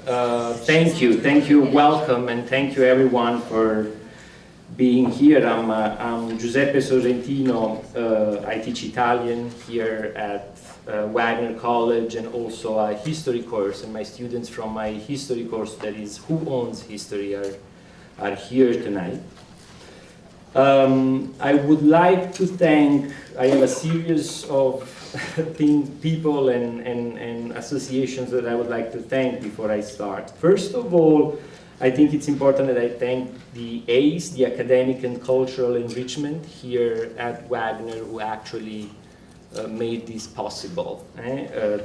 Thank you, welcome, and thank you everyone for being here. I'm Giuseppe Sorrentino. I teach Italian here at Wagner College and also a history course, and my students from my history course, that is Who Owns History, are here tonight. I would like to thank, I have a series of people and associations that I would like to thank before I start. First of all, I think it's important that I thank the ACE, the Academic and Cultural Enrichment here at Wagner, who actually made this possible.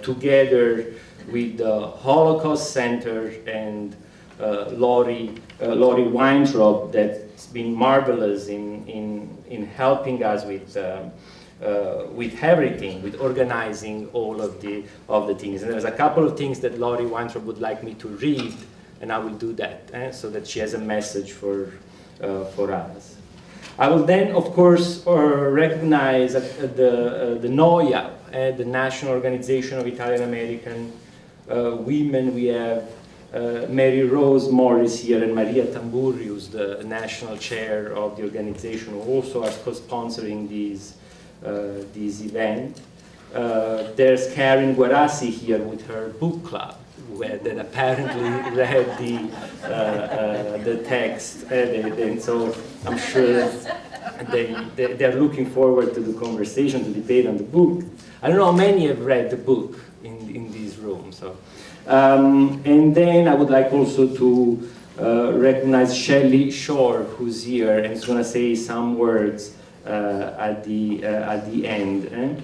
Together with the Holocaust Center and Lori Weintraub, that's been marvelous in helping us with everything, with organizing all of the things. And there's a couple of things that Lori Weintraub would like me to read, and I will do that, so that she has a message for us. I will then, of course, recognize the NOIA, the National Organization of Italian American Women. We have Mary Rose Morris here and Maria Tamburri, who's the national chair of the organization, who also are co-sponsoring this event. There's Karen Guarassi here with her book club, that apparently read the text, and so I'm sure they're looking forward to the conversation, to debate on the book. I don't know how many have read the book in this room. So, and then I would like also to recognize Shelley Shore, who's here and is going to say some words at the end,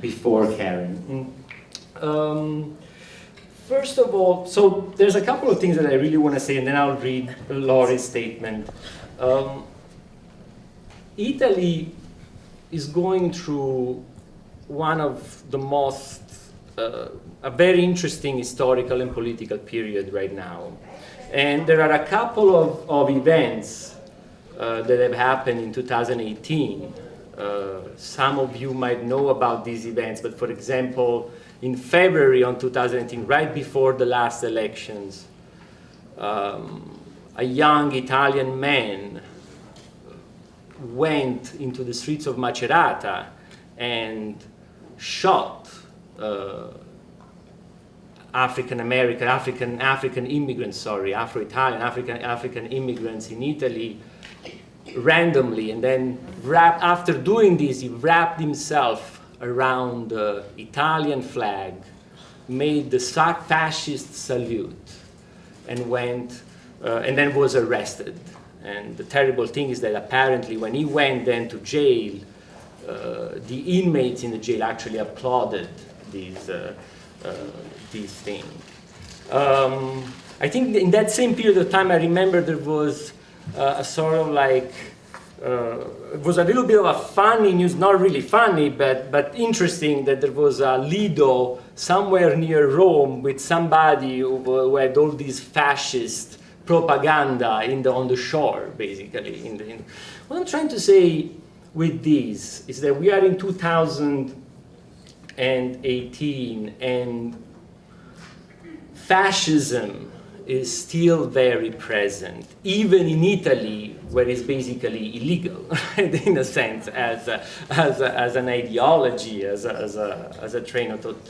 before Karen. First of all, so there's a couple of things that I really want to say, and then I'll read Lori's statement. Italy is going through one of the most, a very interesting historical and political period right now. And there are a couple of events that have happened in 2018. Some of you might know about these events, but for example, in February on 2018, right before the last elections, a young Italian man went into the streets of Macerata and shot African immigrants, Afro-Italian, African immigrants in Italy randomly, and then after doing this, he wrapped himself around the Italian flag, made the fascist salute, and went, and then was arrested. And the terrible thing is that apparently when he went then to jail, the inmates in the jail actually applauded these things. I think in that same period of time, I remember there was a sort of like, it was a little bit of a funny news, not really funny, but interesting, that there was a Lido somewhere near Rome with somebody who had all these fascist propaganda on the shore, basically. What I'm trying to say with this is that we are in 2018, and fascism is still very present, even in Italy, where it's basically illegal, in a sense, as an ideology, as a train of thought.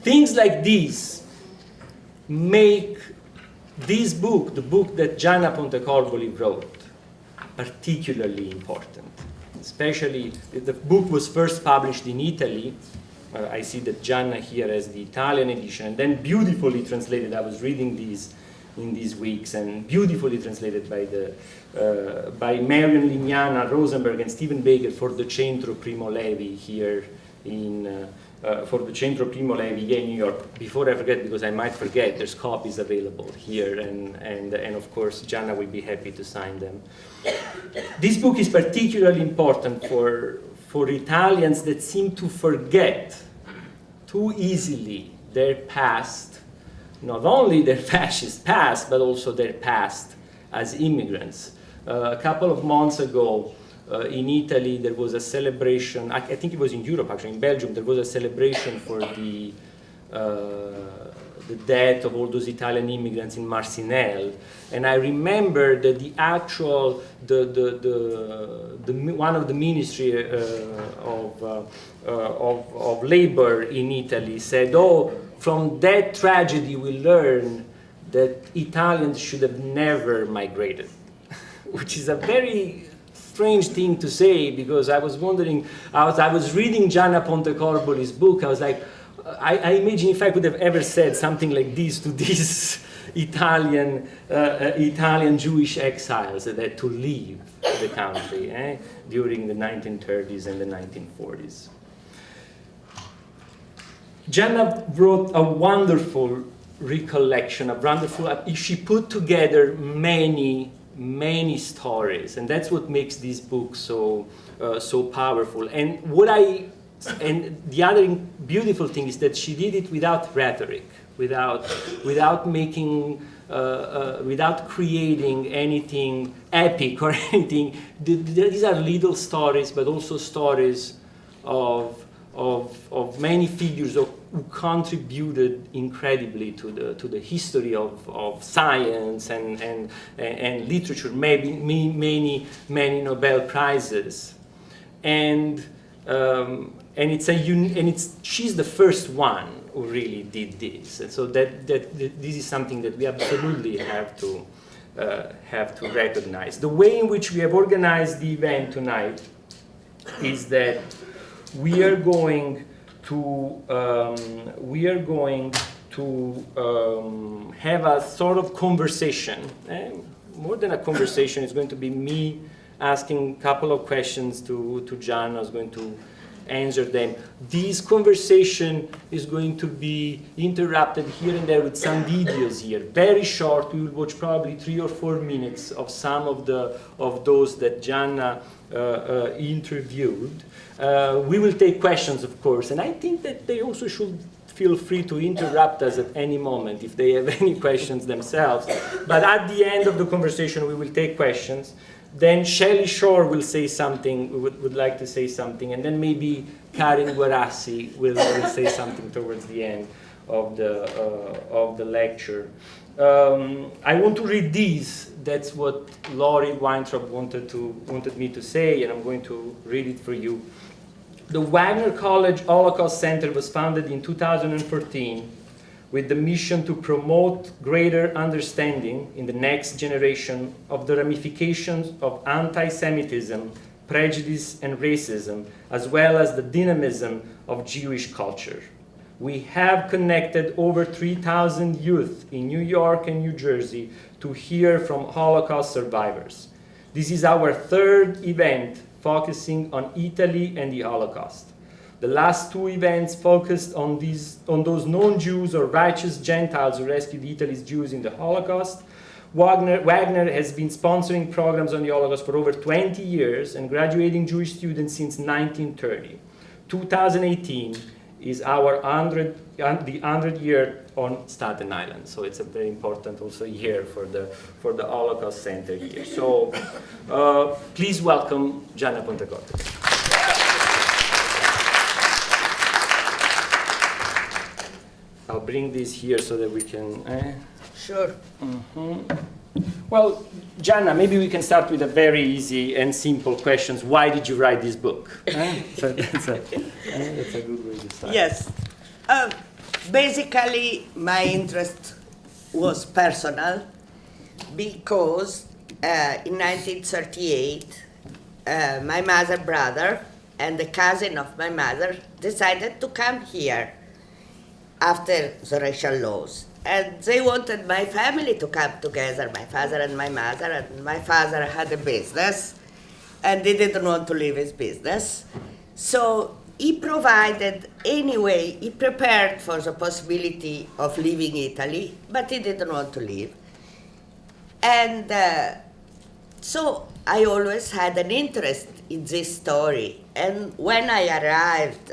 Things like this make this book, the book that Gianna Pontercoboli wrote, particularly important. Especially, the book was first published in Italy. I see that Gianna here has the Italian edition, and then beautifully translated. I was reading these in these weeks, and beautifully translated by Marion Lignana Rosenberg and Stephen Baker for the Centro Primo Levi here for the Centro Primo Levi here in New York. Before I forget, because I might forget, there's copies available here, and of course Gianna will be happy to sign them. This book is particularly important for Italians that seem to forget too easily their past, not only their fascist past, but also their past as immigrants. A couple of months ago, in Italy, there was a celebration, I think it was in Europe actually, in Belgium, there was a celebration for the death of all those Italian immigrants in Marcinelle, and I remember that the actual one of the Ministry of Labor in Italy said, "Oh, from that tragedy we learn that Italians should have never migrated," which is a very strange thing to say, because I was wondering, I was reading Gianna Pontercoboli's book, I was like, I imagine if I could have ever said something like this to these Italian Jewish exiles that had to leave the country during the 1930s and the 1940s. Gianna wrote a wonderful recollection, she put together many stories, and that's what makes this book so powerful. And the other beautiful thing is that she did it without rhetoric, without making, without creating anything epic or anything. These are little stories, but also stories of many figures who contributed incredibly to the history of science and literature, maybe many Nobel Prizes, and she's the first one who really did this, and so that this is something that we absolutely have to recognize. The way in which we have organized the event tonight is that we are going to have a sort of conversation. More than a conversation, it's going to be me asking a couple of questions to Gianna, who's going to answer them. This conversation is going to be interrupted here and there with some videos here, very short. We will watch probably 3 or 4 minutes of some of those that Gianna interviewed. We will take questions, of course, and I think that they also should feel free to interrupt us at any moment if they have any questions themselves. But at the end of the conversation, we will take questions. Then Shelley Shore will say something, would like to say something, and then maybe Karin Guarassi will say something towards the end of the lecture. I want to read these. That's what Laurie Weintraub wanted me to say, and I'm going to read it for you. The Wagner College Holocaust Center was founded in 2014 with the mission to promote greater understanding in the next generation of the ramifications of anti-Semitism, prejudice, and racism, as well as the dynamism of Jewish culture. We have connected over 3,000 youth in New York and New Jersey to hear from Holocaust survivors. This is our 3rd event focusing on Italy and the Holocaust. The last 2 events focused on those non-Jews or righteous Gentiles who rescued Italy's Jews in the Holocaust. Wagner has been sponsoring programs on the Holocaust for over 20 years and graduating Jewish students since 1930. 2018 is our 100th year on Staten Island, so it's a very important also year for the Holocaust Center here. So please welcome Gianna Pontercoboli. I'll bring this here so that we can... Sure. Mm-hmm. Well, Gianna, maybe we can start with a very easy and simple question. Why did you write this book? So that's a good way to start. Yes. Basically, my interest was personal because in 1938, my mother, brother, and the cousin of my mother decided to come here after the racial laws. And they wanted my family to come together, my father and my mother, and my father had a business, and he didn't want to leave his business. So he provided, anyway, he prepared for the possibility of leaving Italy, but he didn't want to leave. And so I always had an interest in this story. And when I arrived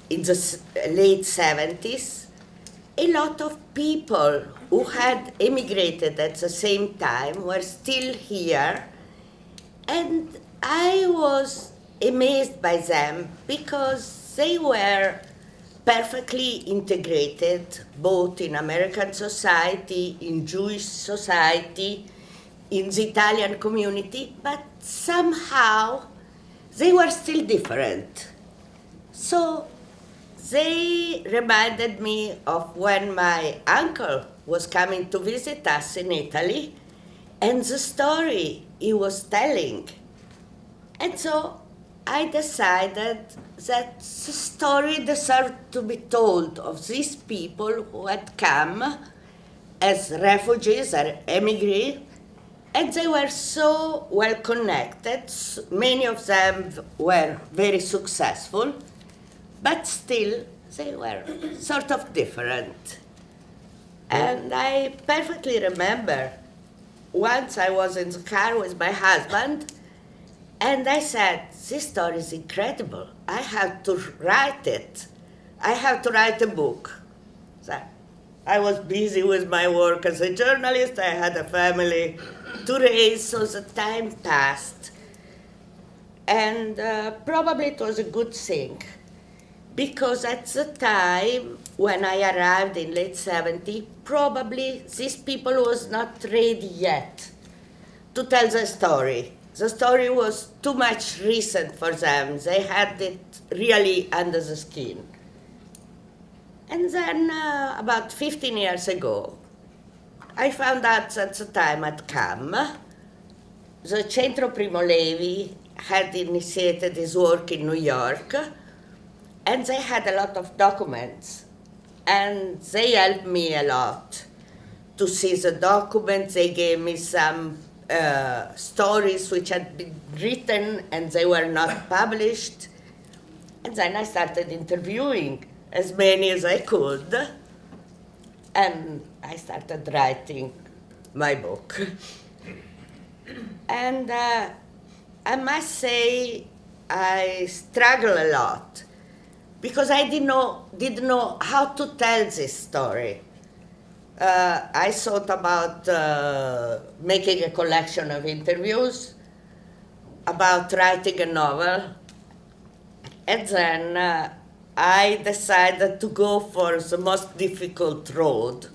in the late 70s, a lot of people who had emigrated at the same time were still here, and I was amazed by them because they were perfectly integrated both in American society, in Jewish society, in the Italian community, but somehow they were still different. So they reminded me of when my uncle was coming to visit us in Italy and the story he was telling. And so I decided that the story deserved to be told of these people who had come as refugees or emigrants, and they were so well connected. Many of them were very successful, but still they were sort of different. And I perfectly remember once I was in the car with my husband, and I said, this story is incredible. I have to write it. I have to write a book. So I was busy with my work as a journalist. I had a family to raise, so the time passed. And probably it was a good thing, because at the time when I arrived in late 70, probably these people was not ready yet to tell the story. The story was too much recent for them. They had it really under the skin. And then about 15 years ago, I found out that the time had come. The Centro Primo Levi had initiated his work in New York, and they had a lot of documents. And they helped me a lot to see the documents. They gave me some stories which had been written and they were not published. And then I started interviewing as many as I could, and I started writing my book. And I must say I struggled a lot because I didn't know how to tell this story. I thought about making a collection of interviews, about writing a novel, and then I decided to go for the most difficult road,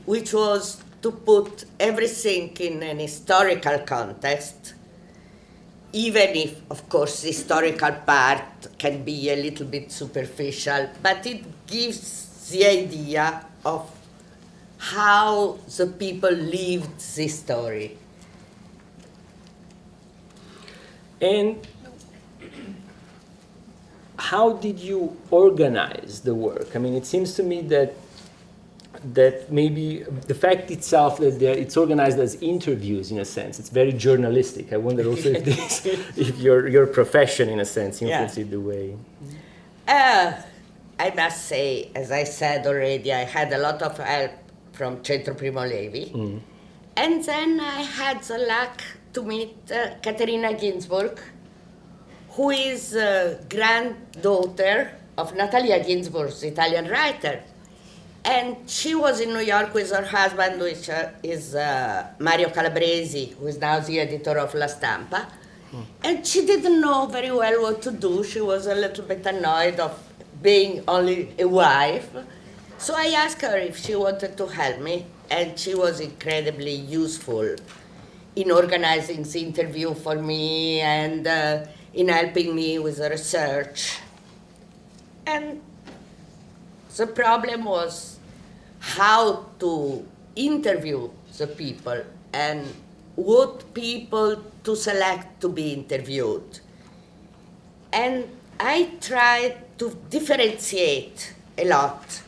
which was to put everything in an historical context, even if, of course, the historical part can be a little bit superficial, but it gives the idea of how the people lived this story. And how did you organize the work? I mean, it seems to me that maybe the fact itself that it's organized as interviews, in a sense, it's very journalistic. I wonder also if your profession, in a sense, influenced it the way. I must say, as I said already, I had a lot of help from Centro Primo Levi. Mm. And then I had the luck to meet Caterina Ginsburg, who is granddaughter of Natalia Ginsburg, the Italian writer. And she was in New York with her husband, which is Mario Calabresi, who is now the editor of La Stampa. Mm. And she didn't know very well what to do. She was a little bit annoyed of being only a wife. So I asked her if she wanted to help me, and she was incredibly useful in organizing the interview for me and in helping me with the research. And the problem was how to interview the people and what people to select to be interviewed. And I tried to differentiate a lot.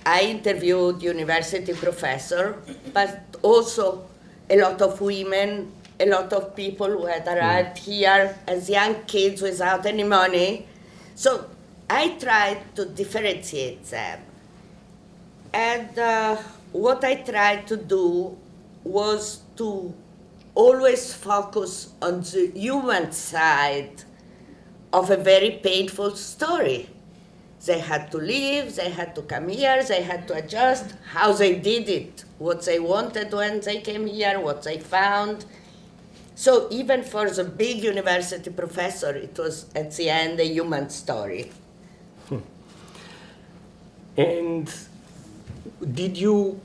I interviewed university professors, but also a lot of women, a lot of people who had arrived here as young kids without any money. So I tried to differentiate them. And what I tried to do was to always focus on the human side of a very painful story. They had to leave, they had to come here, they had to adjust, how they did it, what they wanted when they came here, what they found. So even for the big university professor, it was at the end a human story. And did you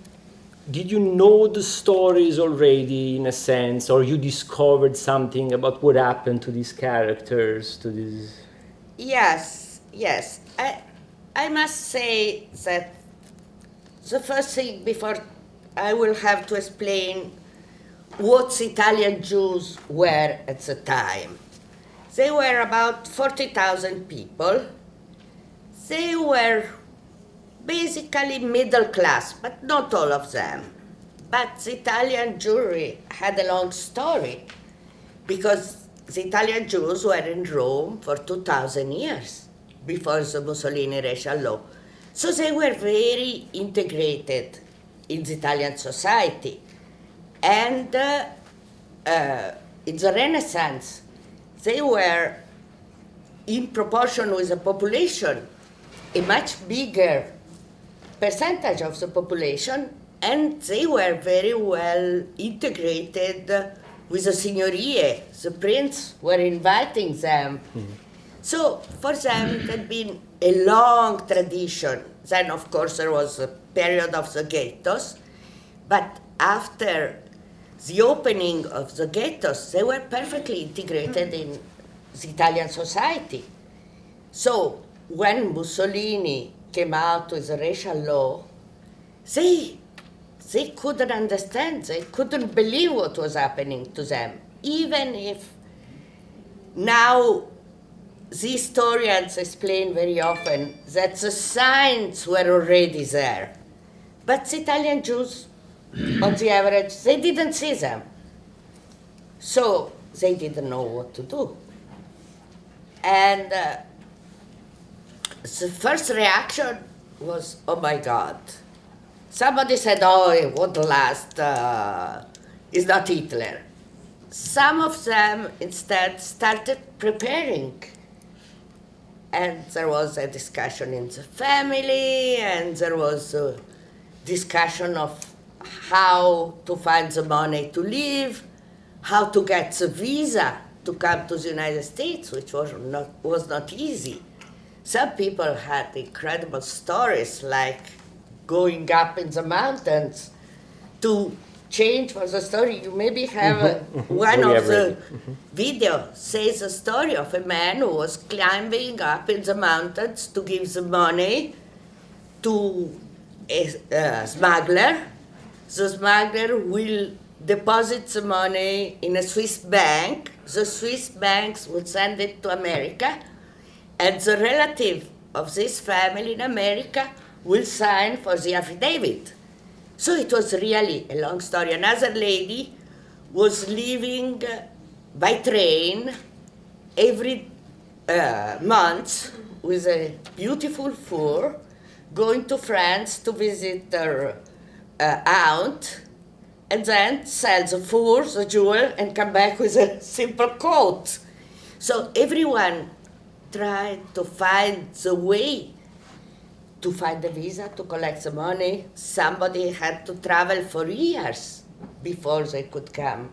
know the stories already, in a sense, or you discovered something about what happened to these characters, to these? Yes, yes. I must say that the first thing, before I will have to explain what Italian Jews were at the time. They were about 40,000 people. They were basically middle class, but not all of them. But the Italian Jewry had a long story because the Italian Jews were in Rome for 2,000 years before the Mussolini racial law. So they were very integrated in the Italian society. And in the Renaissance, they were, in proportion with the population, a much bigger percentage of the population, and they were very well integrated with the signorie. The prince were inviting them. Mm-hmm. So for them, it had been a long tradition. Then, of course, there was a period of the ghettos, but after the opening of the ghettos, they were perfectly integrated in the Italian society. So when Mussolini came out with the racial law, they couldn't understand, they couldn't believe what was happening to them, even if now the historians explain very often that the signs were already there. But the Italian Jews, on the average, they didn't see them. So they didn't know what to do. And the first reaction was, oh my God. Somebody said, oh, it won't last, it's not Hitler. Some of them instead started preparing. And there was a discussion in the family, and there was a discussion of how to find the money to live, how to get the visa to come to the United States, which was not easy. Some people had incredible stories, like going up in the mountains. To change for the story, you maybe have one of the video says a story of a man who was climbing up in the mountains to give the money to a smuggler. The smuggler will deposit the money in a Swiss bank. The Swiss banks will send it to America, and the relative of this family in America will sign for the affidavit. So it was really a long story. Another lady was leaving by train every month with a beautiful fur, going to France to visit her aunt, and then sell the fur, the jewel, and come back with a simple coat. So everyone tried to find the way to find the visa, to collect the money. Somebody had to travel for years before they could come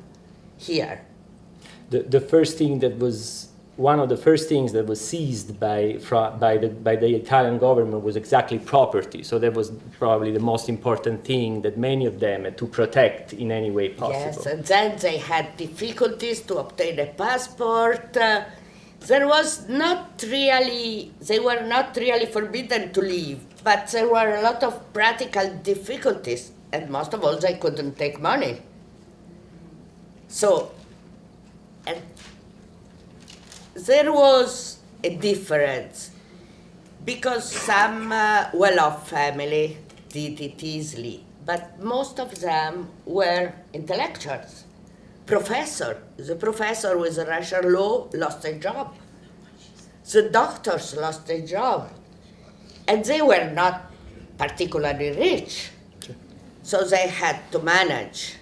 here. The first thing that was, one of the first things that was seized by the Italian government was exactly property. So that was probably the most important thing that many of them had to protect in any way possible. Yes, and then they had difficulties to obtain a passport. They were not really forbidden to leave, but there were a lot of practical difficulties, and most of all, they couldn't take money. So, and there was a difference, because some well-off family did it easily, but most of them were intellectuals. The professor with the racial law lost their job. The doctors lost their job. And they were not particularly rich. So they had to manage.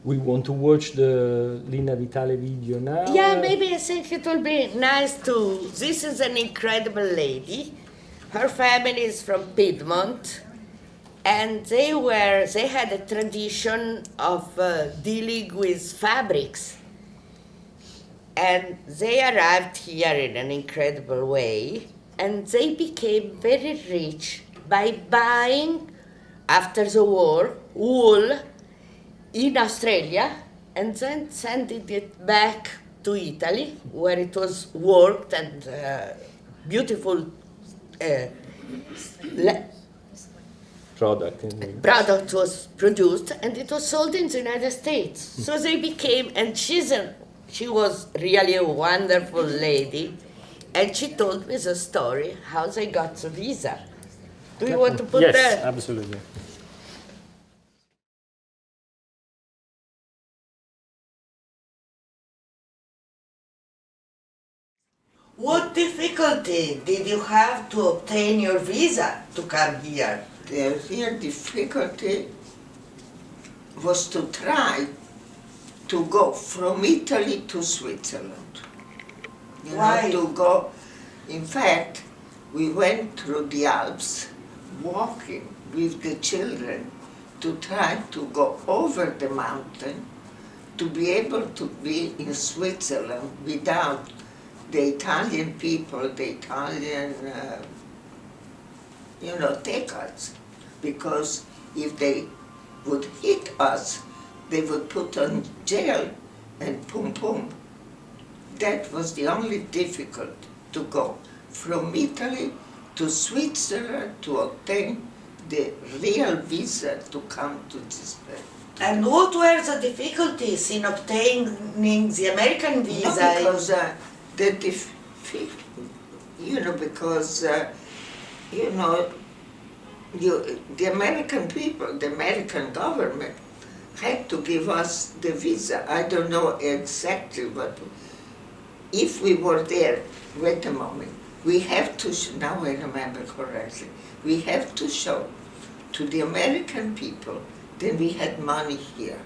We want to watch the Lina Vitale video now? Yeah, maybe I think it will be nice to... This is an incredible lady. Her family is from Piedmont. And they had a tradition of dealing with fabrics. And they arrived here in an incredible way. and they became very rich by buying, after the war, wool in Australia and then sending it back to Italy, where it was worked and beautiful product was produced, and it was sold in the United States. So they became, and she was really a wonderful lady, and she told me the story how they got the visa. Do you want to put that? Yes, absolutely. What difficulty did you have to obtain your visa to come here? The real difficulty was to try to go from Italy to Switzerland. Why? To go. In fact, we went through the Alps walking with the children to try to go over the mountain to be able to be in Switzerland without the Italian people, the Italian, take us. Because if they would hit us, they would put on jail and pum pum. That was the only difficult to go from Italy to Switzerland to obtain the real visa to come to this place. And what were the difficulties in obtaining the American visa? Because the American people, the American government had to give us the visa. I don't know exactly, but if we were there, wait a moment, we have to, now I remember correctly, we have to show to the American people that we had money here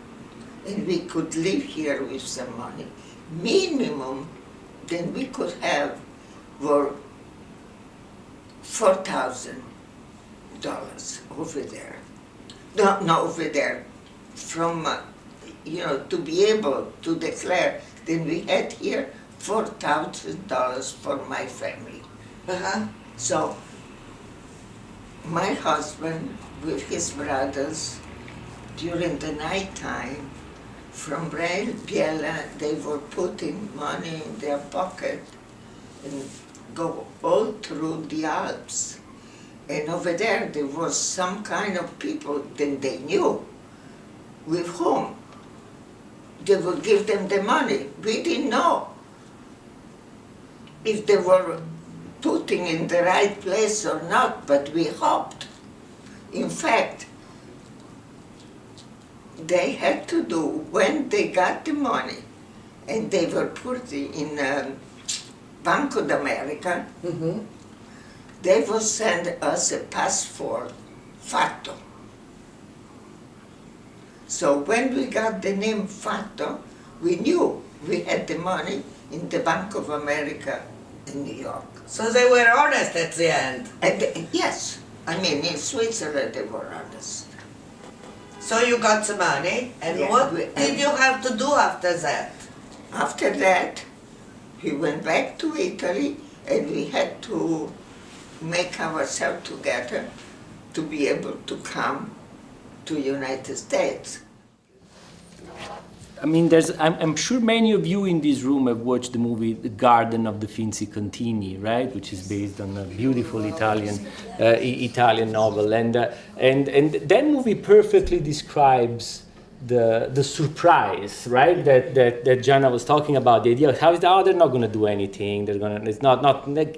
and we could live here with some money. Minimum then we could have were $4,000 over there. No, over there. From, to be able to declare that we had here $4,000 for my family. Uh-huh. So, my husband with his brothers, during the night time, from Biella, they were putting money in their pocket and go all through the Alps. And over there was some kind of people that they knew with whom they would give them the money. We didn't know if they were putting in the right place or not, but we hoped. In fact, they had to do, when they got the money, and they were putting in Banco d'America, Mm-hmm. they would send us a passport fatto. So when we got the name fatto, we knew we had the money in the Bank of America in New York. So they were honest at the end. And, yes, I mean in Switzerland they were honest. So you got the money, and Yeah, what did you have to do after that? After that, we went back to Italy and we had to make ourselves together to be able to come to United States. I mean, I'm sure many of you in this room have watched the movie The Garden of the Finzi Contini, right? Which is based on a beautiful Italian novel. And that movie perfectly describes the surprise, right? That Gianna was talking about, the idea of how they're not going to do anything. It's not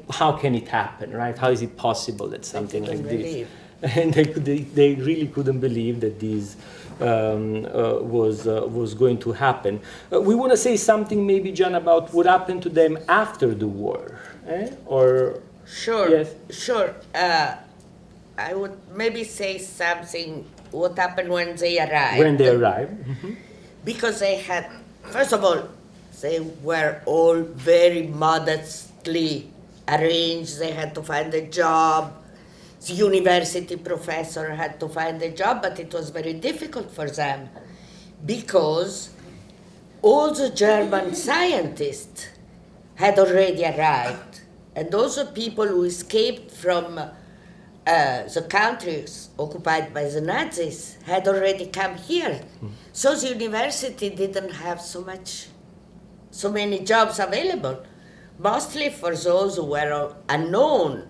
how can it happen, right? How is it possible that something like this? And they really couldn't believe that this was going to happen. We want to say something, maybe, John, about what happened to them after the war, or Sure, yes? sure. I would maybe say something what happened when they arrived. When they arrived. Because they had, first of all, they were all very modestly arranged. They had to find a job. The university professor had to find a job, but it was very difficult for them because all the German scientists had already arrived And also people who escaped from the countries occupied by the Nazis had already come here. So the university didn't have so many jobs available, mostly for those who were unknown.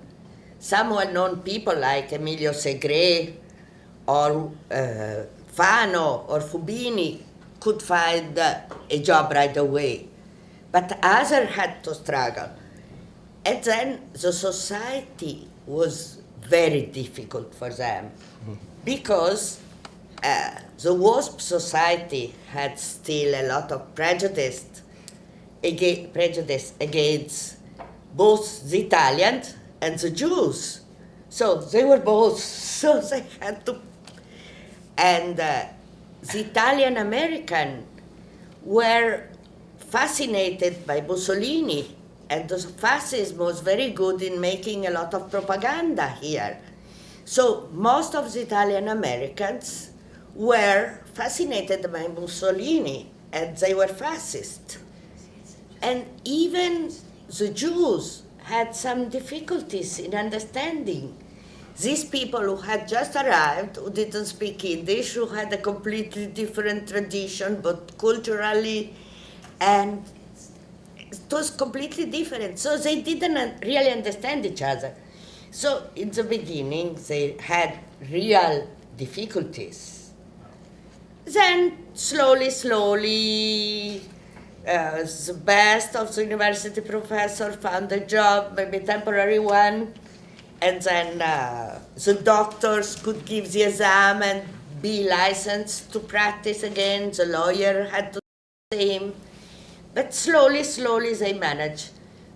Some well-known people like Emilio Segre or Fano or Fubini could find a job right away, but others had to struggle. And then the society was very difficult for them because the WASP society had still a lot of prejudice against both the Italians and the Jews. So they were both, so they had to. And the Italian American were fascinated by Mussolini, and the fascism was very good in making a lot of propaganda here. So most of the Italian Americans were fascinated by Mussolini, and they were fascist. And even the Jews had some difficulties in understanding these people who had just arrived, who didn't speak Yiddish, who had a completely different tradition, but culturally, and it was completely different. So they didn't really understand each other. So in the beginning, they had real difficulties. Then slowly, the best of the university professor found a job, maybe a temporary one, and then the doctors could give the exam and be licensed to practice again. The lawyer had to do the same. But slowly they managed.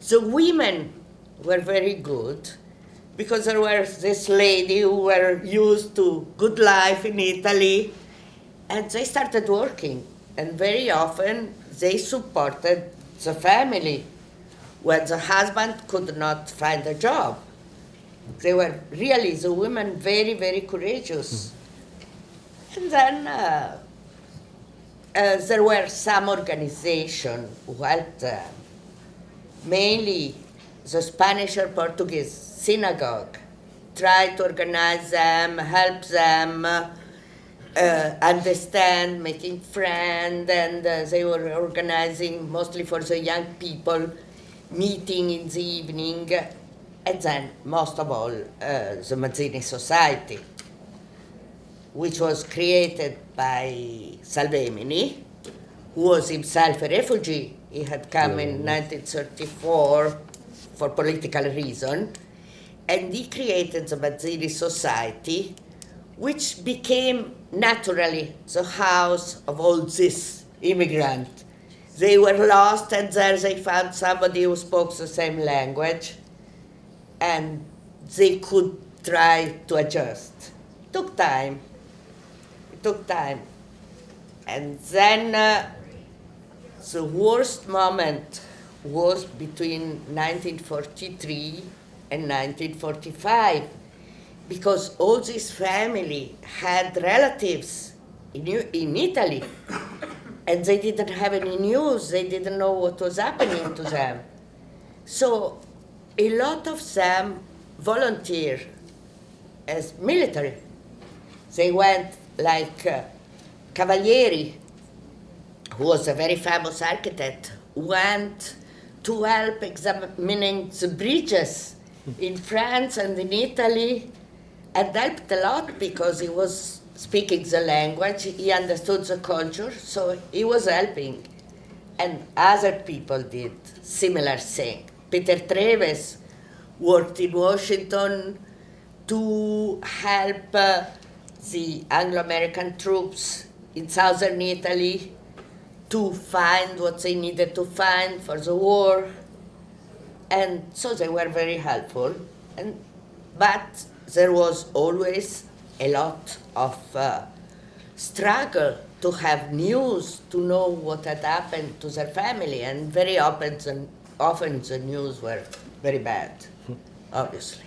The women were very good because there was this lady who were used to good life in Italy, and they started working. And very often they supported the family when the husband could not find a job. They were really, the women, very, very courageous. And then there were some organizations who helped them, mainly the Spanish or Portuguese synagogue, tried to organize them, help them understand, making friends, and they were organizing, mostly for the young people, meeting in the evening, and then, most of all, the Mazzini Society, which was created by Salvemini, who was himself a refugee. He had come in 1934 for political reason, and he created the Mazzini Society, which became naturally the house of all these immigrants. They were lost, and there they found somebody who spoke the same language, and they could try to adjust. It took time. And then the worst moment was between 1943 and 1945, because all this family had relatives in Italy, and they didn't have any news. They didn't know what was happening to them. So a lot of them volunteered as military. They went like Cavalieri, who was a very famous architect, went to help examining the bridges in France and in Italy, and helped a lot because he was speaking the language, he understood the culture, so he was helping. And other people did similar thing. Peter Treves worked in Washington to help the Anglo-American troops in southern Italy to find what they needed to find for the war. And so they were very helpful. But there was always a lot of struggle to have news, to know what had happened to their family, and very often the news were very bad, obviously.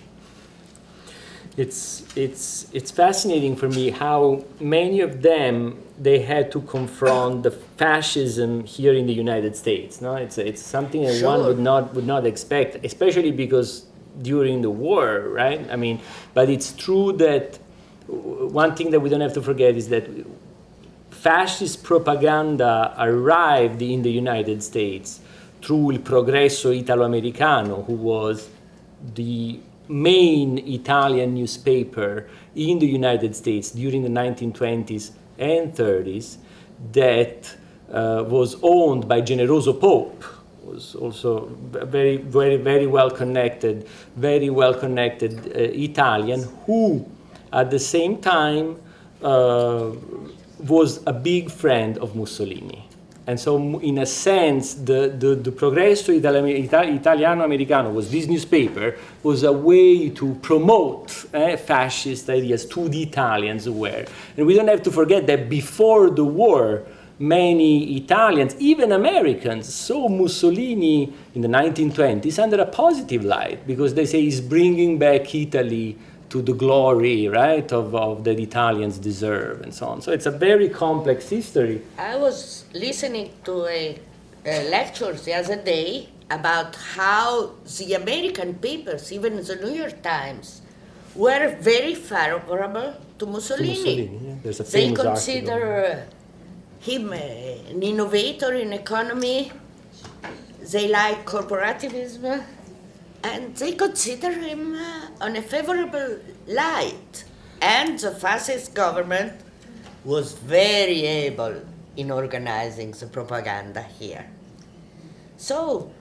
It's fascinating for me how many of them they had to confront the fascism here in the United States. No, it's something that one would not expect, especially because during the war, right? I mean, but it's true that one thing that we don't have to forget is that fascist propaganda arrived in the United States through Il Progresso Italo-Americano, who was the main Italian newspaper in the United States during the 1920s and 30s that was owned by Generoso Pope, was also very well connected Italian, who at the same time was a big friend of Mussolini. And so, in a sense, the Progresso Italiano-Americano was this newspaper was a way to promote fascist ideas to the Italians who were. And we don't have to forget that before the war, many Italians, even Americans, saw Mussolini in the 1920s under a positive light because they say he's bringing back Italy to the glory, right, of that Italians deserve, and so on. So it's a very complex history. I was listening to a lecture the other day about how the American papers, even the New York Times, were very favorable to Mussolini. Yeah. There's a They famous consider him an innovator in economy. They like corporativism. And they consider him on a favorable light. And the fascist government was very able in organizing the propaganda here. So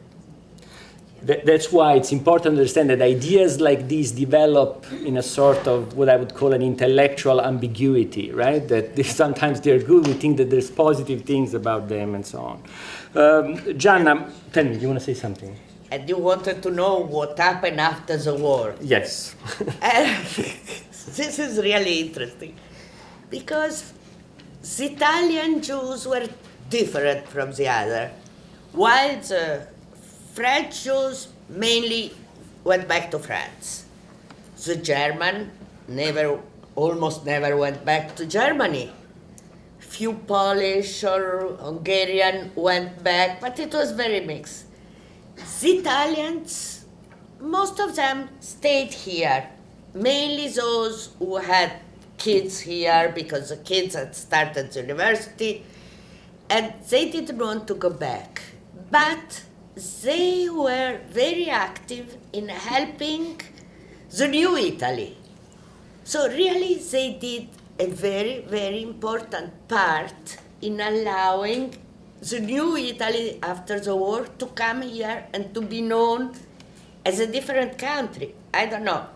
that's why it's important to understand that ideas like these develop in a sort of what I would call an intellectual ambiguity, right? That sometimes they're good, we think that there's positive things about them, and so on. Gianna, tell me, you want to say something? And you wanted to know what happened after the war. Yes. This is really interesting because the Italian Jews were different from the other, while the French Jews mainly went back to France. The German almost never went back to Germany. Few Polish or Hungarian went back, but it was very mixed. The Italians, most of them stayed here, mainly those who had kids here because the kids had started university and they didn't want to go back. But they were very active in helping the new Italy. So really they did a very, very important part in allowing the new Italy after the war to come here and to be known as a different country. I don't know.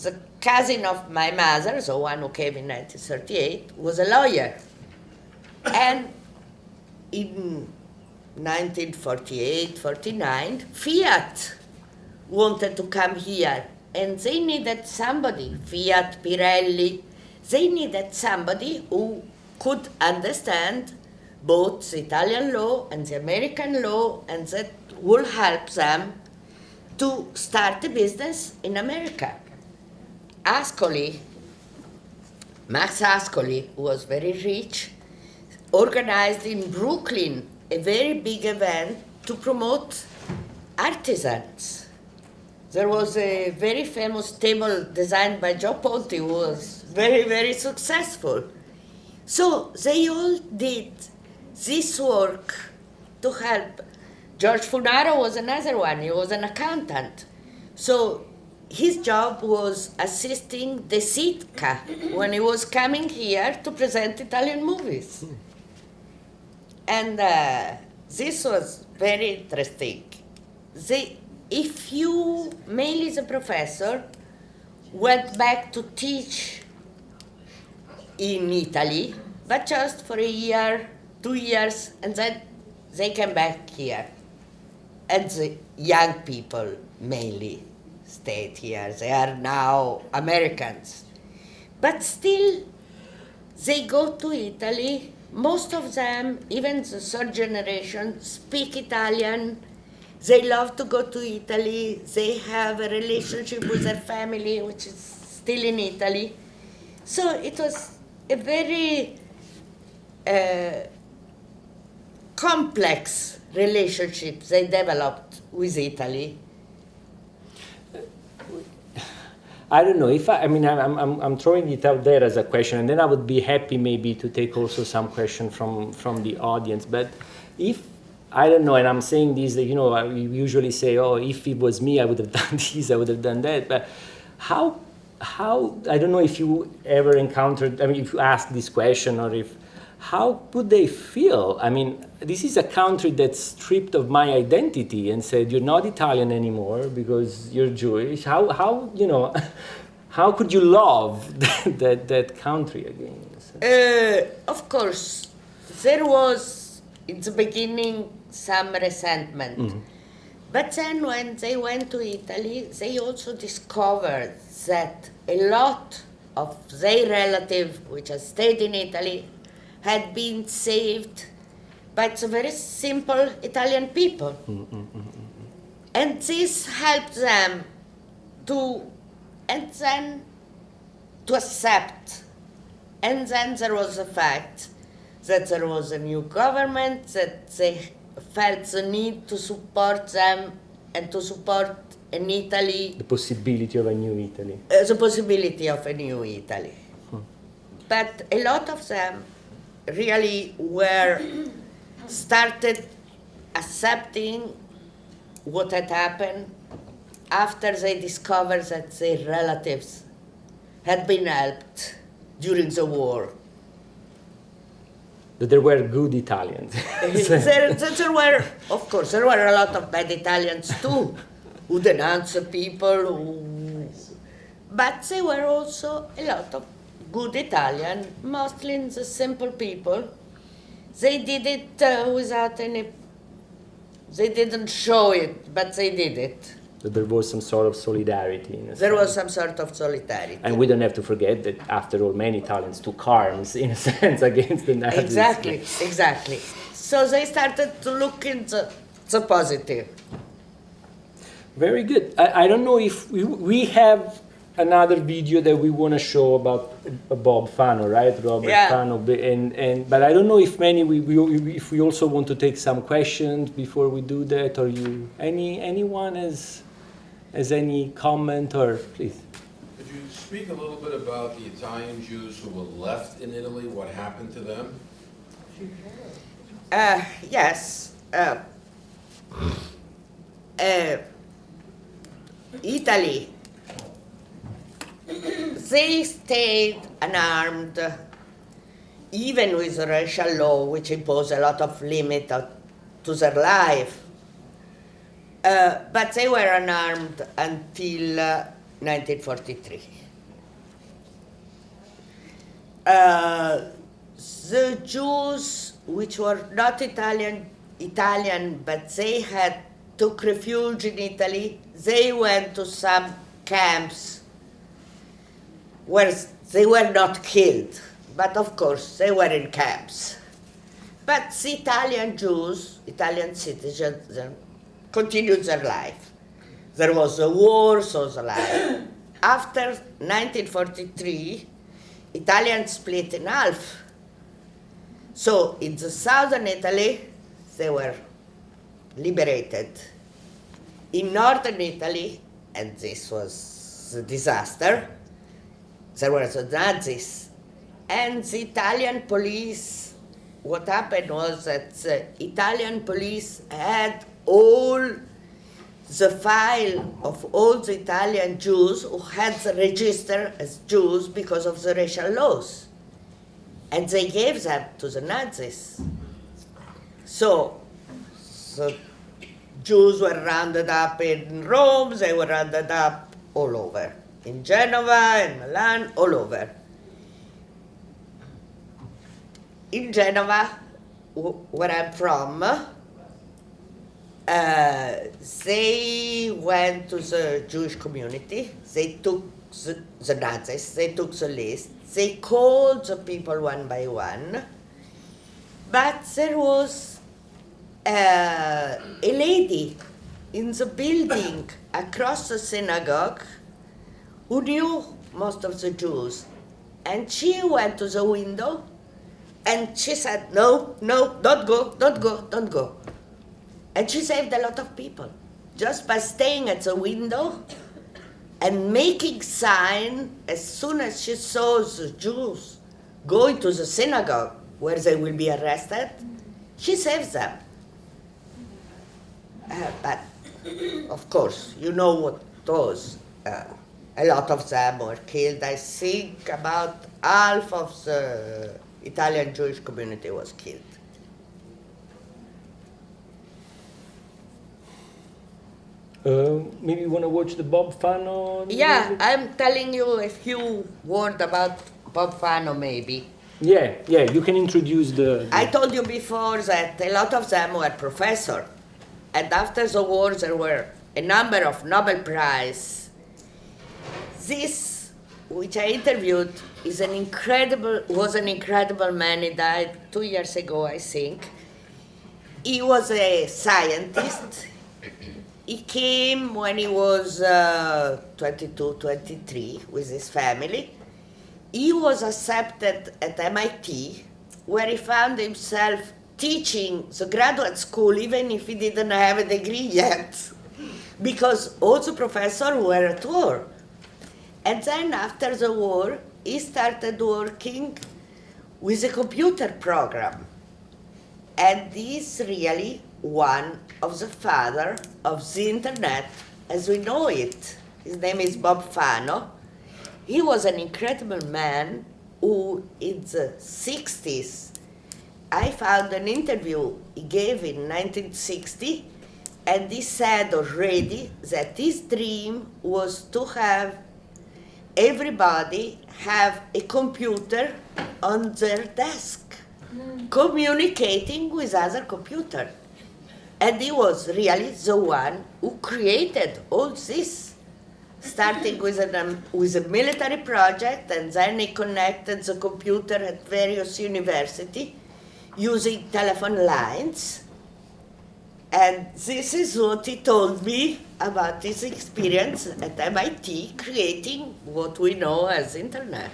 The cousin of my mother, the one who came in 1938, was a lawyer. And in 1948-49, Fiat wanted to come here. And they needed somebody, Fiat, Pirelli, they needed somebody who could understand both the Italian law and the American law, and that will help them to start a business in America. Max Ascoli, who was very rich, organized in Brooklyn a very big event to promote artisans. There was a very famous table designed by Joe Ponti who was very, very successful. So they all did this work to help. George Funaro was another one. He was an accountant. So his job was assisting De Sitka when he was coming here to present Italian movies. And this was very interesting. If you, mainly the professor, went back to teach in Italy, but just for a year, 2 years, and then they came back here. And the young people mainly stayed here. They are now Americans. But still, they go to Italy. Most of them, even the third generation, speak Italian. They love to go to Italy. They have a relationship with their family, which is still in Italy. So it was a very complex relationship they developed with Italy. I don't know if I'm throwing it out there as a question, and then I would be happy maybe to take also some question from the audience. But if I don't know, and I'm saying this, we usually say, oh, if it was me, I would have done this, I would have done that. But how I don't know if you ever encountered, if you ask this question, or how would they feel? I mean, this is a country that's stripped of my identity and said, you're not Italian anymore because you're Jewish. How how could you love that country again? Of course, there was, in the beginning, some resentment. Mm-hmm. But then when they went to Italy, they also discovered that a lot of their relatives, which had stayed in Italy, had been saved by the very simple Italian people. And this helped them to accept. And then there was the fact that there was a new government, that they felt the need to support them and to support an Italy. The possibility of a new Italy. The possibility of a new Italy. But a lot of them really started accepting what had happened after they discovered that their relatives had been helped during the war. That there were good Italians. there were, of course, there were a lot of bad Italians too, who denounced the people, but there were also a lot of good Italian, mostly the simple people. They did it without any, they didn't show it, but they did it. That there was some sort of solidarity. There was some sort of solidarity. And we don't have to forget that, after all, many Italians took arms, in a sense, against the Nazis. Exactly. So they started to look into the positive. Very good. I don't know if we have another video that we want to show about Bob Fano, right? Robert Fano. But I don't know if if we also want to take some questions before we do that, or anyone has any comment, or please. Could you speak a little bit about the Italian Jews who were left in Italy? What happened to them? Yes. Italy. They stayed unarmed, even with the racial law, which imposed a lot of limit to their life. But they were unarmed until 1943. The Jews, which were not Italian, but they took refuge in Italy, they went to some camps where they were not killed, but of course they were in camps. But the Italian Jews, Italian citizens, continued their life. There was a war, so the life. After 1943, Italians split in half. So in the southern Italy, they were liberated. In northern Italy, and this was a disaster, there were the Nazis. And the Italian police, what happened was that the Italian police had all the file of all the Italian Jews who had the register as Jews because of the racial laws. And they gave them to the Nazis. So the Jews were rounded up in Rome, they were rounded up all over. In Genova, in Milan, all over. In Genova, where I'm from, they went to the Jewish community, they took the Nazis, they took the list, they called the people one by one, but there was a lady in the building across the synagogue who knew most of the Jews. And she went to the window and she said, no, no, don't go, don't go, don't go. And she saved a lot of people just by staying at the window and making sign as soon as she saw the Jews going to the synagogue where they will be arrested, she saves them. But of course, you know what those, a lot of them were killed. I think about half of the Italian Jewish community was killed. Maybe you want to watch the Bob Fano? Yeah, I'm telling you a few words about Bob Fano maybe. Yeah, you can introduce the... I told you before that a lot of them were professors. And after the war, there were a number of Nobel Prize. This, which I interviewed, was an incredible man. He died 2 years ago, I think. He was a scientist. He came when he was 22, 23 with his family. He was accepted at MIT, where he found himself teaching the graduate school even if he didn't have a degree yet, because all the professors were at war. And then after the war, he started working with a computer program. And he's really one of the father of the internet as we know it. His name is Bob Fano. He was an incredible man who in the 60s, I found an interview he gave in 1960, and he said already that his dream was to have everybody have a computer on their desk, communicating with other computers. And he was really the one who created all this, starting with a military project, and then he connected the computer at various universities using telephone lines. And this is what he told me about his experience at MIT creating what we know as internet.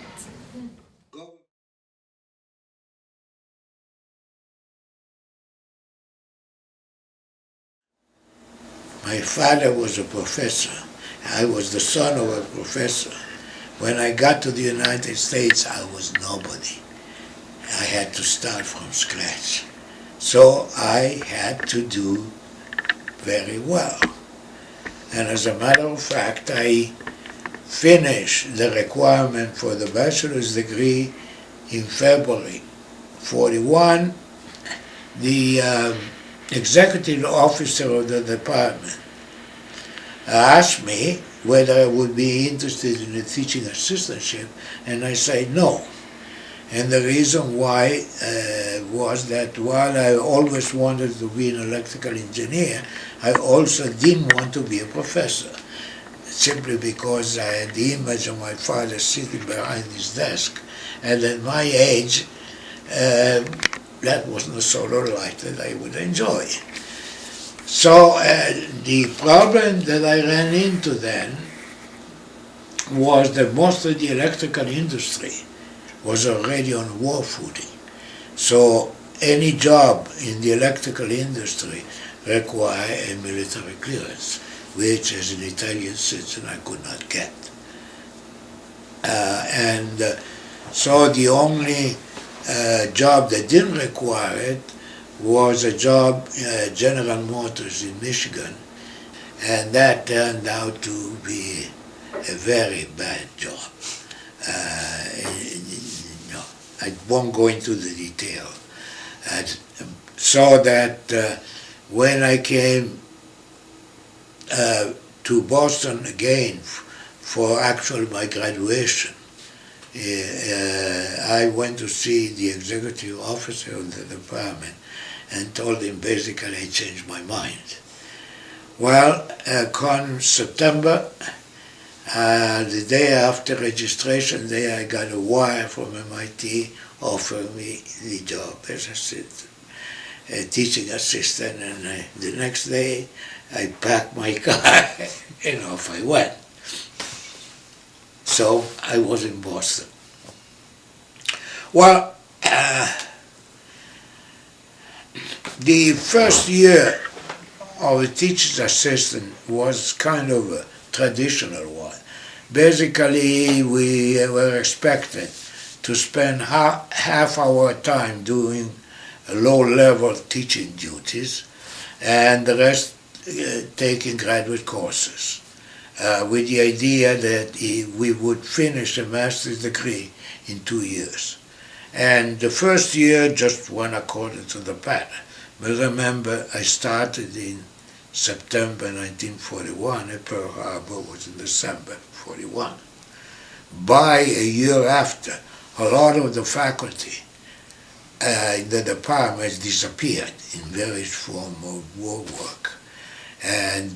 My father was a professor. I was the son of a professor. When I got to the United States, I was nobody. I had to start from scratch. So I had to do very well. And as a matter of fact, I finished the requirement for the bachelor's degree in February 41. The executive officer of the department asked me whether I would be interested in a teaching assistantship, and I said no. And the reason why was that while I always wanted to be an electrical engineer, I also didn't want to be a professor, simply because I had the image of my father sitting behind his desk, and at my age, that wasn't the sort of life that I would enjoy. So the problem that I ran into then was that most of the electrical industry was already on war footing. So any job in the electrical industry required a military clearance, which as an Italian citizen I could not get. So the only job that didn't require it was a job at General Motors in Michigan, and that turned out to be a very bad job. I won't go into the detail. So that when I came to Boston again for actually my graduation, I went to see the executive officer of the department and told him basically I changed my mind. Well, come September, the day after registration day, I got a wire from MIT offering me the job as a teaching assistant, and the next day I packed my car and off I went. So I was in Boston. Well, the first year of a teacher's assistant was kind of a traditional one. Basically, we were expected to spend half our time doing low-level teaching duties and the rest taking graduate courses, with the idea that we would finish a master's degree in 2 years. And the first year just went according to the pattern. But remember, I started in September 1941, and Pearl Harbor was in December 41. By a year after, a lot of the faculty in the departments disappeared in various forms of war work.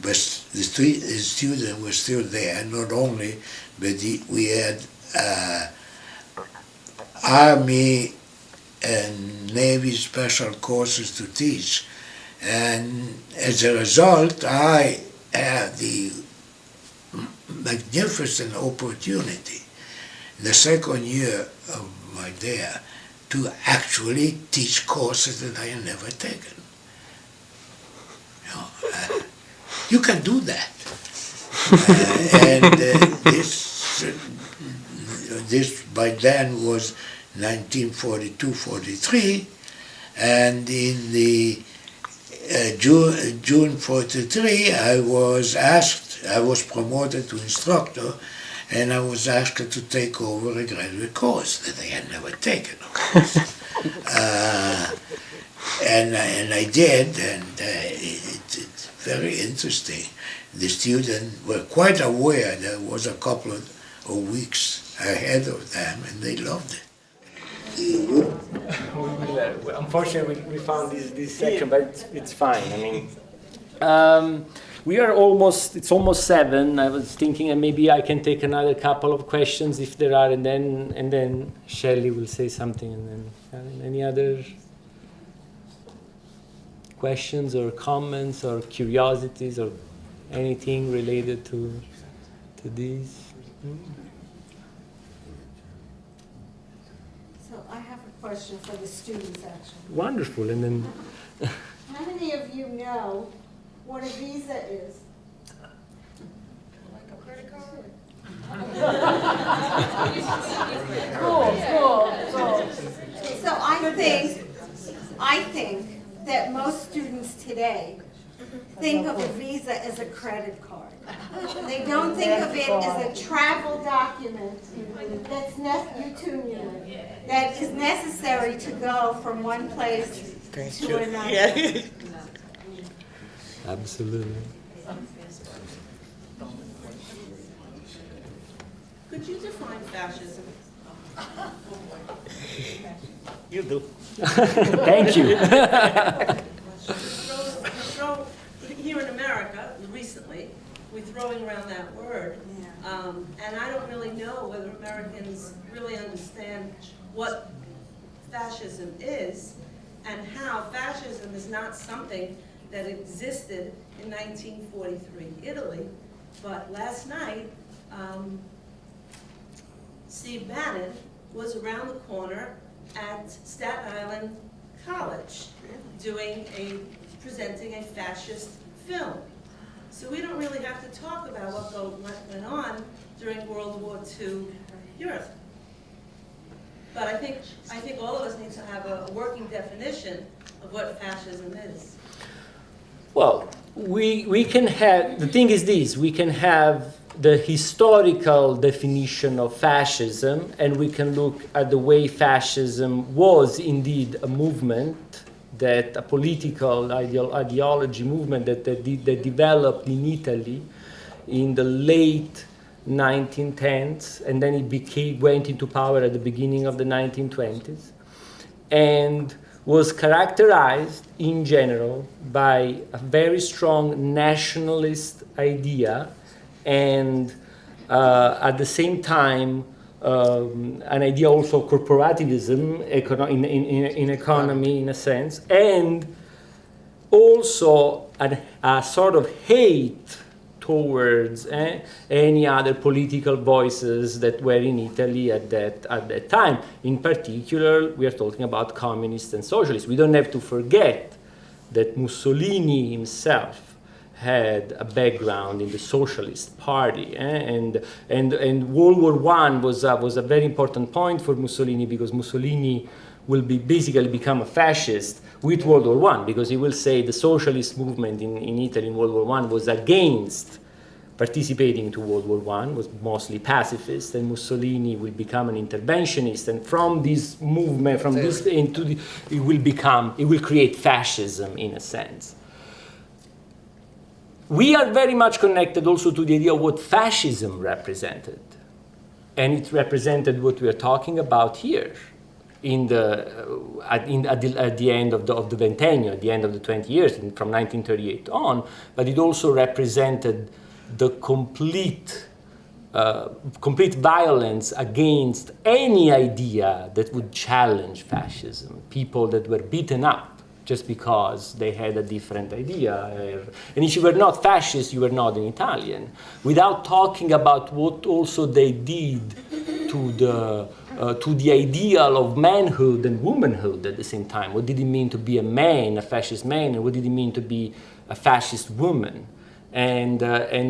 But the students were still there, not only, but we had Army and Navy special courses to teach. And as a result, I had the magnificent opportunity, the second year of my there, to actually teach courses that I had never taken. You can do that. This by then was 1942-43, and in the June 43, I was promoted to instructor, and I was asked to take over a graduate course that I had never taken, of course. And I did, and it's very interesting. The students were quite aware there was a couple of weeks ahead of them, and they loved it. Unfortunately, we found this section, but it's fine. I mean, we are it's almost 7. I was thinking that maybe I can take another couple of questions if there are, and then Shelley will say something, and then any other questions or comments or curiosities or anything related to these. I have a question for the students, actually. Wonderful, and then. How many of you know what a visa is? Like a credit card? Cool. So I think that most students today think of a visa as a credit card. They don't think of it as a travel document that's that is necessary to go from one place to another. Absolutely. Could you define fascism? You do. Thank you. Here in America, recently, we're throwing around that word, and I don't really know whether Americans really understand what fascism is and how fascism is not something that existed in 1943 Italy, but last night, Steve Bannon was around the corner at Staten Island College presenting a fascist film. So we don't really have to talk about what went on during World War II Europe. But I think all of us need to have a working definition of what fascism is. Well, we can have, the thing is this, we can have the historical definition of fascism, and we can look at the way fascism was indeed a movement, that a political ideology movement that developed in Italy in the late 1910s, and then it went into power at the beginning of the 1920s, and was characterized in general by a very strong nationalist idea, and at the same time an idea also of corporativism in economy, in a sense, and also a sort of hate towards any other political voices that were in Italy at that time. In particular, we are talking about communists and socialists. We don't have to forget that Mussolini himself had a background in the Socialist Party, and World War I was a very important point for Mussolini, because Mussolini will basically become a fascist with World War I, because he will say the socialist movement in Italy in World War I was against participating to World War I, was mostly pacifist, and Mussolini will become an interventionist, and from this movement, from this it will create fascism in a sense. We are very much connected also to the idea of what fascism represented, and it represented what we are talking about here. At the end of the Ventennio, at the end of the 20 years, from 1938 on, but it also represented the complete violence against any idea that would challenge fascism. People that were beaten up just because they had a different idea. And if you were not fascist, you were not an Italian. Without talking about what also they did to the ideal of manhood and womanhood at the same time. What did it mean to be a man, a fascist man, and what did it mean to be a fascist woman? And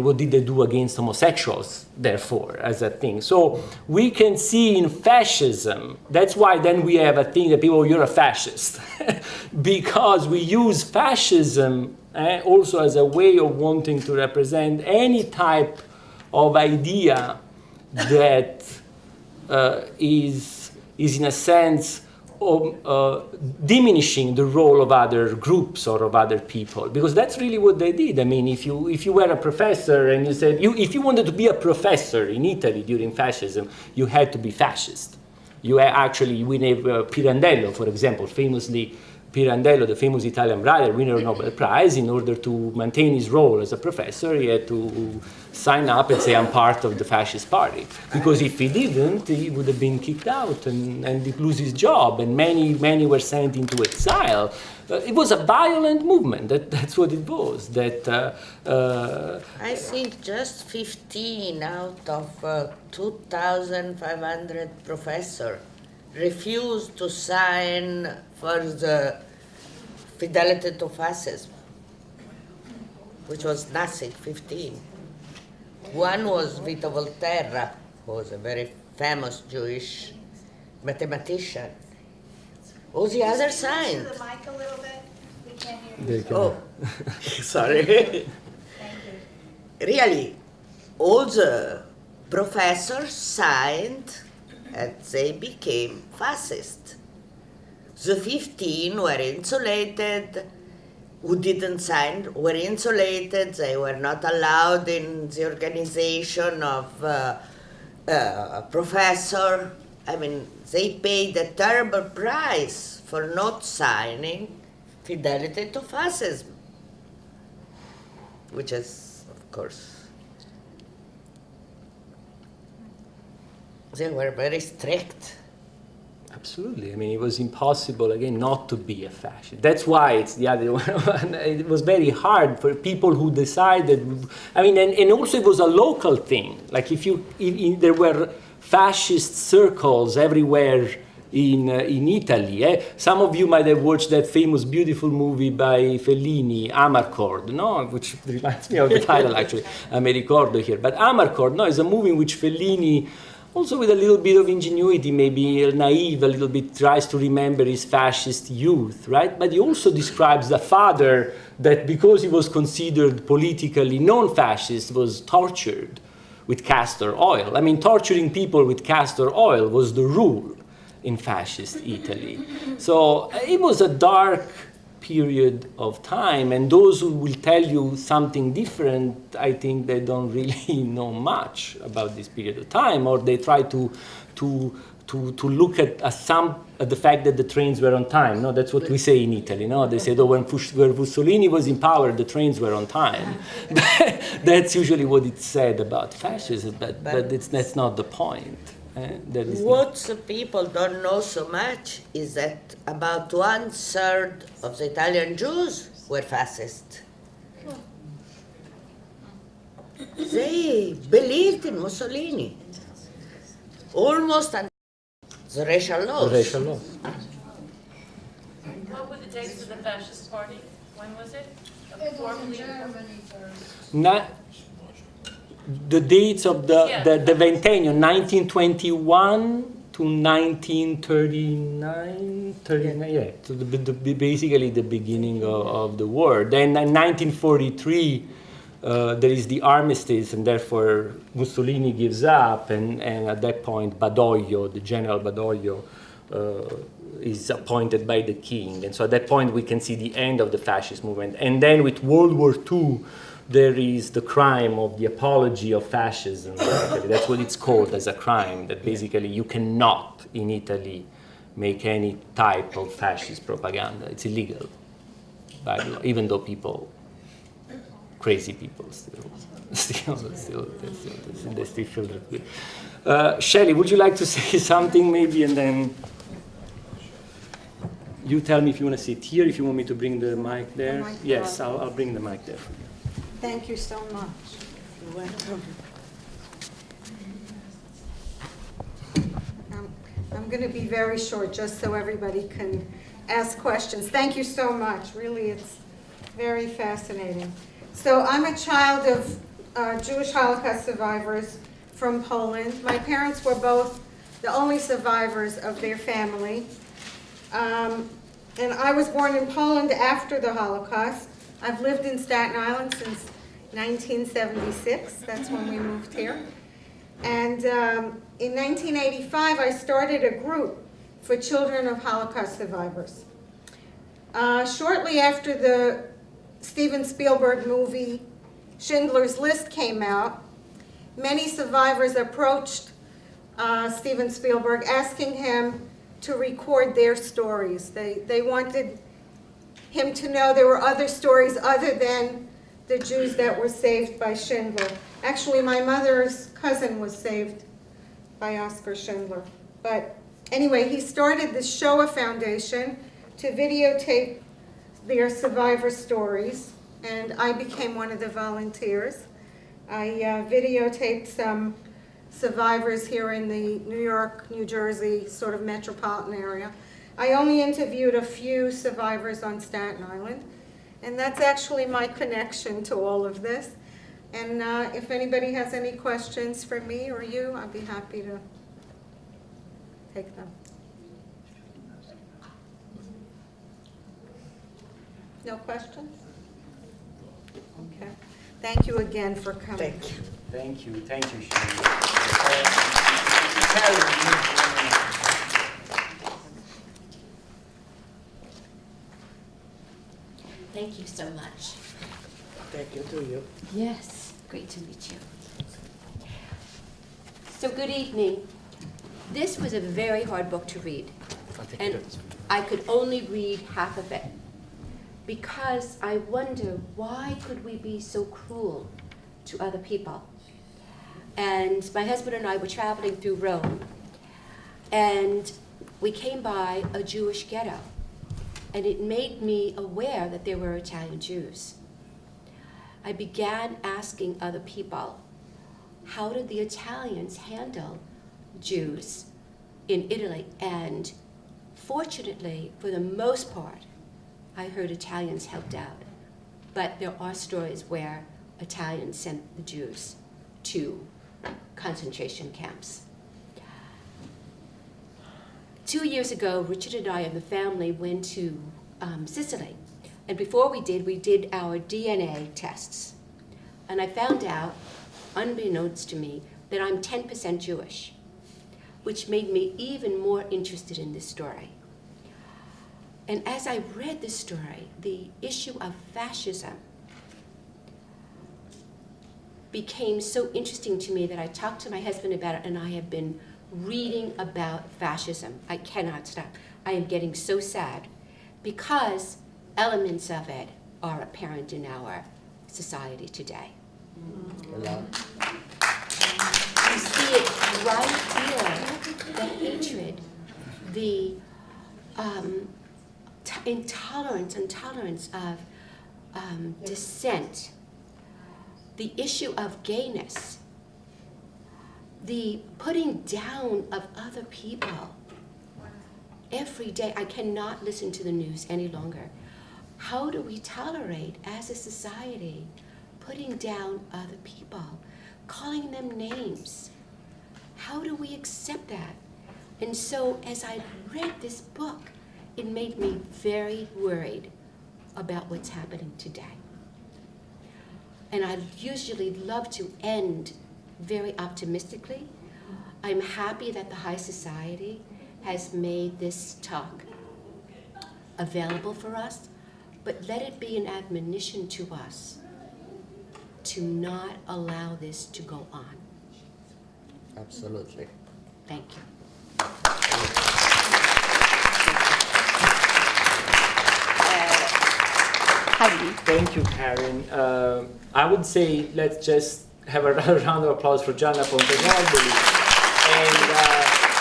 what did they do against homosexuals, therefore, as a thing? So we can see in fascism, that's why then we have a thing that people, you're a fascist, because we use fascism also as a way of wanting to represent any type of idea that is in a sense diminishing the role of other groups or of other people, because that's really what they did. I mean, if you were a professor and you said if you wanted to be a professor in Italy during fascism, you had to be fascist. We have Pirandello, for example, famously. Pirandello, the famous Italian writer, winner of Nobel Prize, in order to maintain his role as a professor, he had to sign up and say, I'm part of the fascist party. Because if he didn't, he would have been kicked out and he'd lose his job. And many were sent into exile. It was a violent movement. That's what it was. I think just 15 out of 2,500 professors refused to sign for the fidelity to fascism, which was nothing, 15. One was Vito Volterra, who was a very famous Jewish mathematician. All the others signed. The mic a little bit. We can't hear you. Oh, sorry. Thank you. Really, all the professors signed and they became fascist. The 15 were insulated, who didn't sign were insulated, they were not allowed in the organization of a professor. I mean, they paid a terrible price for not signing fidelity to fascism, which is, of course, they were very strict. Absolutely. I mean, it was impossible, again, not to be a fascist. That's why it's the other one. It was very hard for people who decided. I mean, and also it was a local thing. Like there were fascist circles everywhere in Italy. Some of you might have watched that famous, beautiful movie by Fellini, Americordo, no? Which reminds me of the title, actually, Americordo here. But Americordo, no, is a movie in which Fellini, also with a little bit of ingenuity, maybe naive, a little bit tries to remember his fascist youth, right? But he also describes the father that, because he was considered politically non-fascist, was tortured with castor oil. I mean, torturing people with castor oil was the rule in fascist Italy. So it was a dark period of time, and those who will tell you something different, I think they don't really know much about this period of time, or they try to look at the fact that the trains were on time. No, that's what we say in Italy. No, they say, when Mussolini was in power, the trains were on time. That's usually what it's said about fascism, but that's not the point. What the people don't know so much is that about 1/3 of the Italian Jews were fascist. they believed in Mussolini. Almost until the racial laws. The racial law. What were the dates of the fascist party? When was it? The dates of the Ventennio, 1921 to 1939, yeah, so basically the beginning of the war. Then in 1943, there is the armistice, and therefore Mussolini gives up, and at that point Badoglio, the General Badoglio, is appointed by the king. And so at that point we can see the end of the fascist movement. And then with World War II, there is the crime of the apology of fascism. That's what it's called, as a crime, that basically you cannot in Italy make any type of fascist propaganda. It's illegal by law, even though people, crazy people still feel that way. Shelley, would you like to say something maybe, and then you tell me if you want to sit here, if you want me to bring the mic there. Yes, I'll bring the mic there. Thank you so much. You're welcome. I'm going to be very short, just so everybody can ask questions. Thank you so much. Really, it's very fascinating. So I'm a child of Jewish Holocaust survivors from Poland. My parents were both the only survivors of their family. And I was born in Poland after the Holocaust. I've lived in Staten Island since 1976. That's when we moved here. And in 1985, I started a group for children of Holocaust survivors. Shortly after the Steven Spielberg movie Schindler's List came out, many survivors approached Steven Spielberg asking him to record their stories. They wanted him to know there were other stories other than the Jews that were saved by Schindler. Actually, my mother's cousin was saved by Oskar Schindler. But anyway, he started the Shoah Foundation to videotape their survivor stories, and I became one of the volunteers. I videotaped some survivors here in the New York, New Jersey sort of metropolitan area. I only interviewed a few survivors on Staten Island, and that's actually my connection to all of this. And if anybody has any questions for me or you, I'd be happy to take them. No questions? Okay. Thank you again for coming. Thank you. Thank you, Shelley. Thank you so much. Thank you to you. Yes, great to meet you. So good evening. This was a very hard book to read, and I could only read half of it because I wonder, why could we be so cruel to other people? And my husband and I were traveling through Rome, and we came by a Jewish ghetto, and it made me aware that there were Italian Jews. I began asking other people, how did the Italians handle Jews in Italy? And fortunately, for the most part, I heard Italians helped out. But there are stories where Italians sent the Jews to concentration camps. 2 years ago, Richard and I and the family went to Sicily. And before we did our DNA tests. And I found out, unbeknownst to me, that I'm 10% Jewish, which made me even more interested in this story. And as I read this story, the issue of fascism became so interesting to me that I talked to my husband about it, and I have been reading about fascism. I cannot stop. I am getting so sad because elements of it are apparent in our society today. You see it right here, the hatred, the intolerance of dissent. the issue of gayness, the putting down of other people. Every day, I cannot listen to the news any longer. How do we tolerate, as a society, putting down other people, calling them names? How do we accept that? And so, as I read this book, it made me very worried about what's happening today. And I usually love to end very optimistically. I'm happy that the high society has made this talk available for us, but let it be an admonition to us to not allow this to go on. Absolutely. Thank you. Thank you, Karen. I would say let's just have a round of applause for Gianna Pontercoboli. And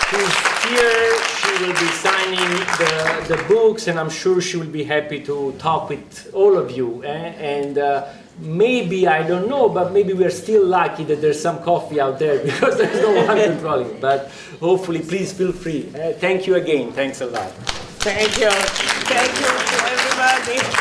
she's here. She will be signing the books, and I'm sure she will be happy to talk with all of you. And maybe, I don't know, but maybe we're still lucky that there's some coffee out there because there's no one controlling. But hopefully, please feel free. Thank you again. Thanks a lot. Thank you. Thank you to everybody.